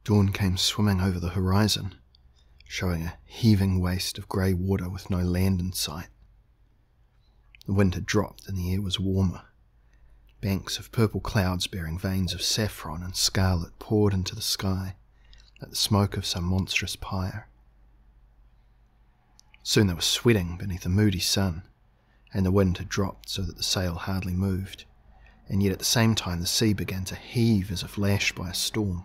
Dawn came swimming over the horizon, showing a heaving waste of grey water with no land in sight. The wind had dropped and the air was warmer. Banks of purple clouds bearing veins of saffron and scarlet poured into the sky, like the smoke of some monstrous pyre. Soon they were sweating beneath a moody sun, and the wind had dropped so that the sail hardly moved, and yet at the same time the sea began to heave as if lashed by a storm.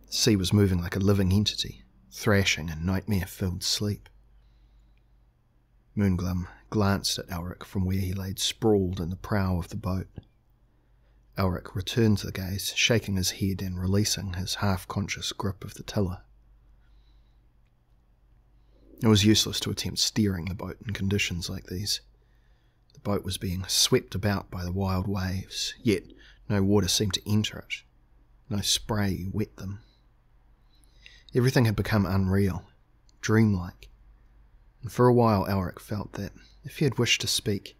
The sea was moving like a living entity, thrashing in nightmare-filled sleep. Moonglum glanced at Elric from where he laid sprawled in the prow of the boat. Elric returned the gaze, shaking his head and releasing his half-conscious grip of the tiller. It was useless to attempt steering the boat in conditions like these. The boat was being swept about by the wild waves, yet no water seemed to enter it. No spray wet them. Everything had become unreal, dreamlike, and for a while Elric felt that, if he had wished to speak,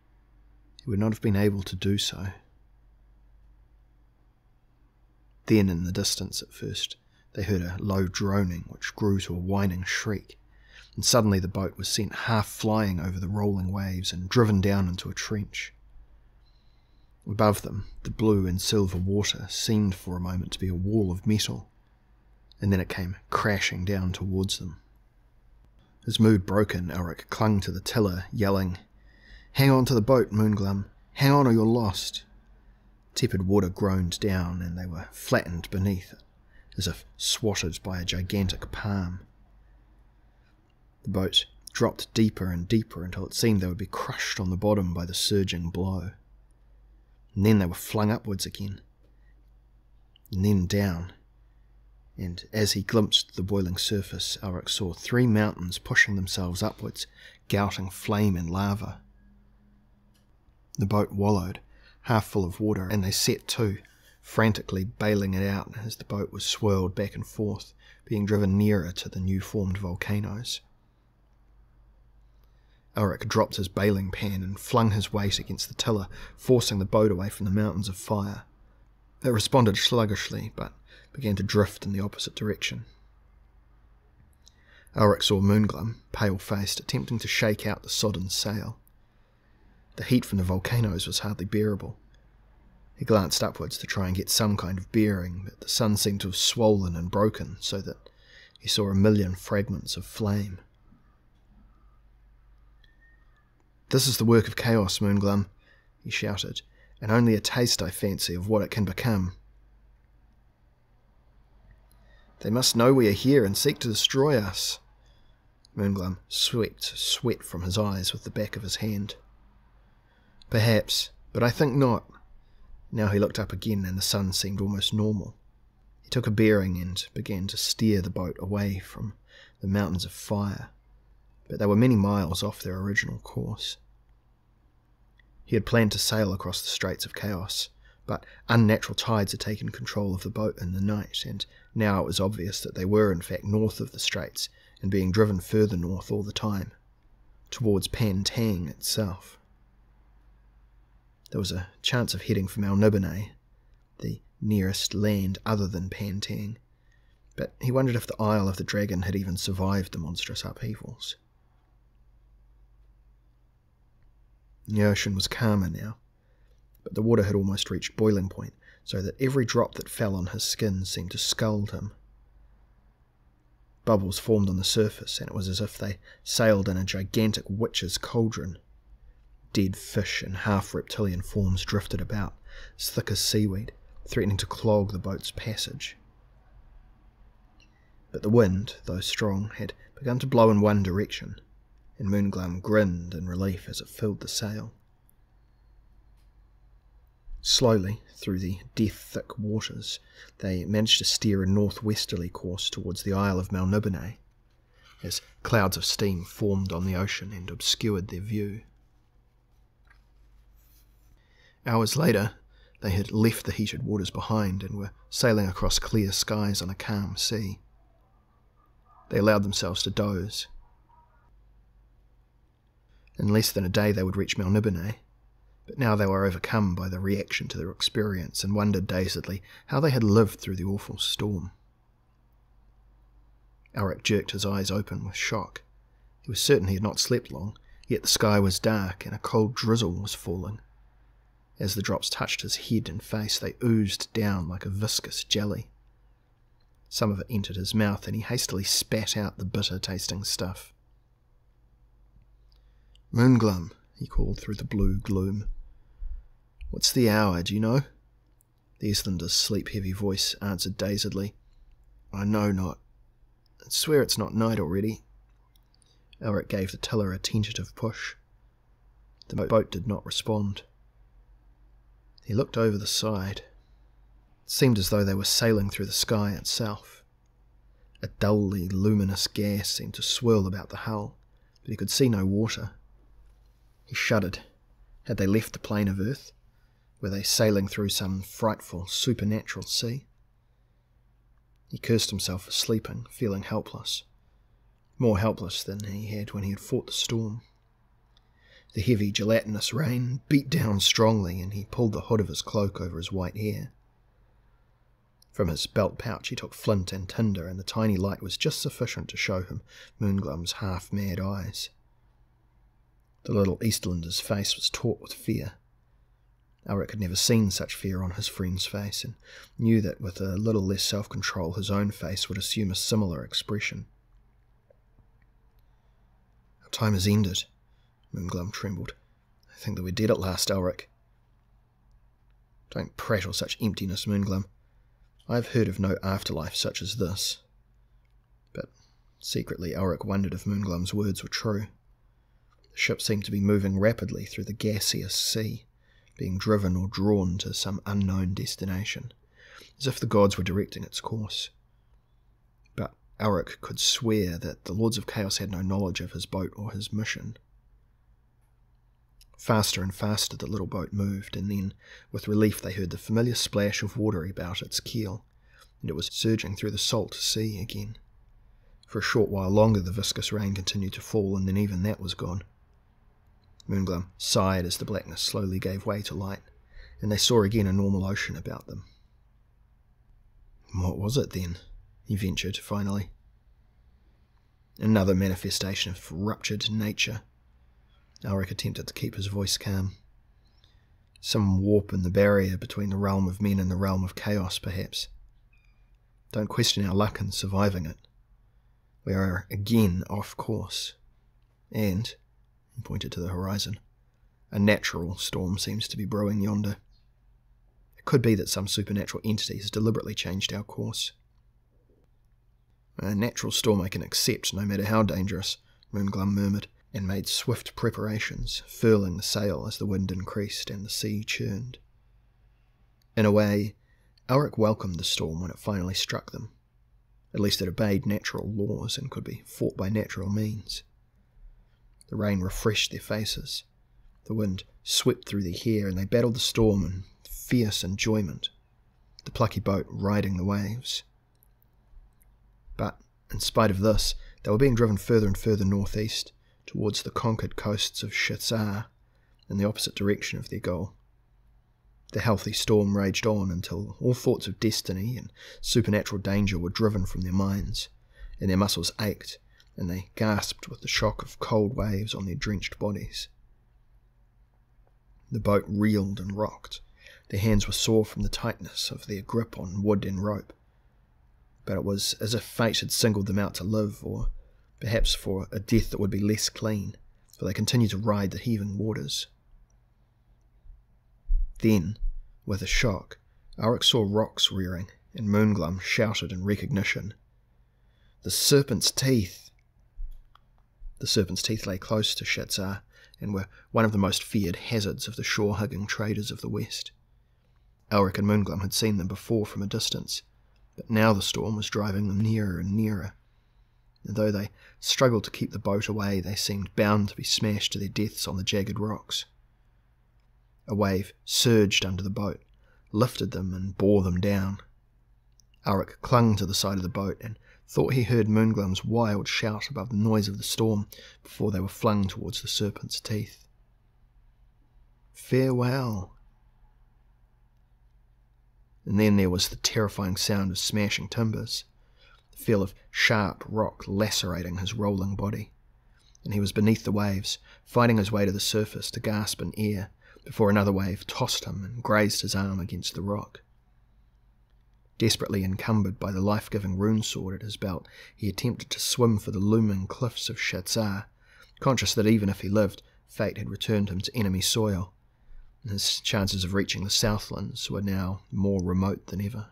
he would not have been able to do so. Then, in the distance at first, they heard a low droning which grew to a whining shriek, and suddenly the boat was sent half-flying over the rolling waves and driven down into a trench. Above them, the blue and silver water seemed for a moment to be a wall of metal, and then it came crashing down towards them. His mood broken, Elric clung to the tiller, yelling, "Hang on to the boat, Moonglum! Hang on or you're lost!" Tepid water groaned down, and they were flattened beneath it, as if swatted by a gigantic palm. The boat dropped deeper and deeper until it seemed they would be crushed on the bottom by the surging blow. And then they were flung upwards again, and then down. And as he glimpsed the boiling surface, Elric saw 3 mountains pushing themselves upwards, gouting flame and lava. The boat wallowed, half full of water, and they set to, frantically bailing it out as the boat was swirled back and forth, being driven nearer to the new-formed volcanoes. Elric dropped his bailing pan and flung his weight against the tiller, forcing the boat away from the mountains of fire. It responded sluggishly, but began to drift in the opposite direction. Elric saw Moonglum, pale-faced, attempting to shake out the sodden sail. The heat from the volcanoes was hardly bearable. He glanced upwards to try and get some kind of bearing, but the sun seemed to have swollen and broken so that he saw a million fragments of flame. "This is the work of chaos, Moonglum," he shouted, "and only a taste, I fancy, of what it can become. They must know we are here and seek to destroy us." Moonglum swept sweat from his eyes with the back of his hand. "Perhaps, but I think not." Now he looked up again and the sun seemed almost normal. He took a bearing and began to steer the boat away from the mountains of fire, but they were many miles off their original course. He had planned to sail across the Straits of Chaos, but unnatural tides had taken control of the boat in the night, and now it was obvious that they were in fact north of the straits and being driven further north all the time, towards Pantang itself. There was a chance of heading for Melniboné, the nearest land other than Pantang, but he wondered if the Isle of the Dragon had even survived the monstrous upheavals. The ocean was calmer now, but the water had almost reached boiling point, so that every drop that fell on his skin seemed to scald him. Bubbles formed on the surface, and it was as if they sailed in a gigantic witch's cauldron. Dead fish and half-reptilian forms drifted about, as thick as seaweed, threatening to clog the boat's passage. But the wind, though strong, had begun to blow in one direction, and Moonglum grinned in relief as it filled the sail. Slowly, through the death-thick waters, they managed to steer a northwesterly course towards the Isle of Melniboné, as clouds of steam formed on the ocean and obscured their view. Hours later, they had left the heated waters behind and were sailing across clear skies on a calm sea. They allowed themselves to doze. In less than a day they would reach Melniboné, But now they were overcome by the reaction to their experience and wondered dazedly how they had lived through the awful storm. Elric jerked his eyes open with shock. He was certain he had not slept long, yet the sky was dark and a cold drizzle was falling. As the drops touched his head and face, they oozed down like a viscous jelly. Some of it entered his mouth, and he hastily spat out the bitter-tasting stuff. "Moonglum," he called through the blue gloom. "What's the hour, do you know?" The Eastlander's sleep-heavy voice answered dazedly. "I know not. I swear it's not night already." Elric gave the tiller a tentative push. The boat did not respond. He looked over the side. It seemed as though they were sailing through the sky itself. A dully luminous gas seemed to swirl about the hull, but he could see no water. He shuddered. Had they left the plane of Earth? Were they sailing through some frightful, supernatural sea? He cursed himself for sleeping, feeling helpless. More helpless than he had when he had fought the storm. The heavy, gelatinous rain beat down strongly, and he pulled the hood of his cloak over his white hair. From his belt pouch he took flint and tinder, and the tiny light was just sufficient to show him Moonglum's half-mad eyes. The little Eastlander's face was taut with fear. Elric had never seen such fear on his friend's face, and knew that with a little less self-control his own face would assume a similar expression. "Our time has ended," Moonglum trembled. "I think that we're dead at last, Elric." "Don't prattle such emptiness, Moonglum. I have heard of no afterlife such as this." But secretly Elric wondered if Moonglum's words were true. The ship seemed to be moving rapidly through the gaseous sea, being driven or drawn to some unknown destination, as if the gods were directing its course. But Elric could swear that the Lords of Chaos had no knowledge of his boat or his mission. Faster and faster the little boat moved, and then, with relief, they heard the familiar splash of water about its keel, and it was surging through the salt sea again. For a short while longer the viscous rain continued to fall, and then even that was gone. Moonglum sighed as the blackness slowly gave way to light, and they saw again a normal ocean about them. "What was it then?" he ventured, finally. "Another manifestation of ruptured nature." Elric attempted to keep his voice calm. "Some warp in the barrier between the realm of men and the realm of chaos, perhaps. Don't question our luck in surviving it. We are again off course. And," he pointed to the horizon, "a natural storm seems to be brewing yonder. It could be that some supernatural entity has deliberately changed our course." "A natural storm I can accept, no matter how dangerous," Moonglum murmured, and made swift preparations, furling the sail as the wind increased and the sea churned. In a way, Elric welcomed the storm when it finally struck them. At least it obeyed natural laws and could be fought by natural means. The rain refreshed their faces. The wind swept through their hair, and they battled the storm in fierce enjoyment, the plucky boat riding the waves. But, in spite of this, they were being driven further and further northeast, towards the conquered coasts of Shitsar, in the opposite direction of their goal. The healthy storm raged on until all thoughts of destiny and supernatural danger were driven from their minds, and their muscles ached, and they gasped with the shock of cold waves on their drenched bodies. The boat reeled and rocked. Their hands were sore from the tightness of their grip on wood and rope, but it was as if fate had singled them out to live, or perhaps for a death that would be less clean, for they continued to ride the heaving waters. Then, with a shock, Elric saw rocks rearing, and Moonglum shouted in recognition. "The serpent's teeth!" The serpent's teeth lay close to Shitsar, and were one of the most feared hazards of the shore-hugging traders of the West. Elric and Moonglum had seen them before from a distance, but now the storm was driving them nearer and nearer, and though they struggled to keep the boat away, they seemed bound to be smashed to their deaths on the jagged rocks. A wave surged under the boat, lifted them and bore them down. Elric clung to the side of the boat and thought he heard Moonglum's wild shout above the noise of the storm before they were flung towards the serpent's teeth. Farewell. And then there was the terrifying sound of smashing timbers, the feel of sharp rock lacerating his rolling body, and he was beneath the waves, fighting his way to the surface to gasp in air before another wave tossed him and grazed his arm against the rock. Desperately encumbered by the life-giving rune sword at his belt, he attempted to swim for the looming cliffs of Shatzar, conscious that even if he lived, fate had returned him to enemy soil, and his chances of reaching the Southlands were now more remote than ever.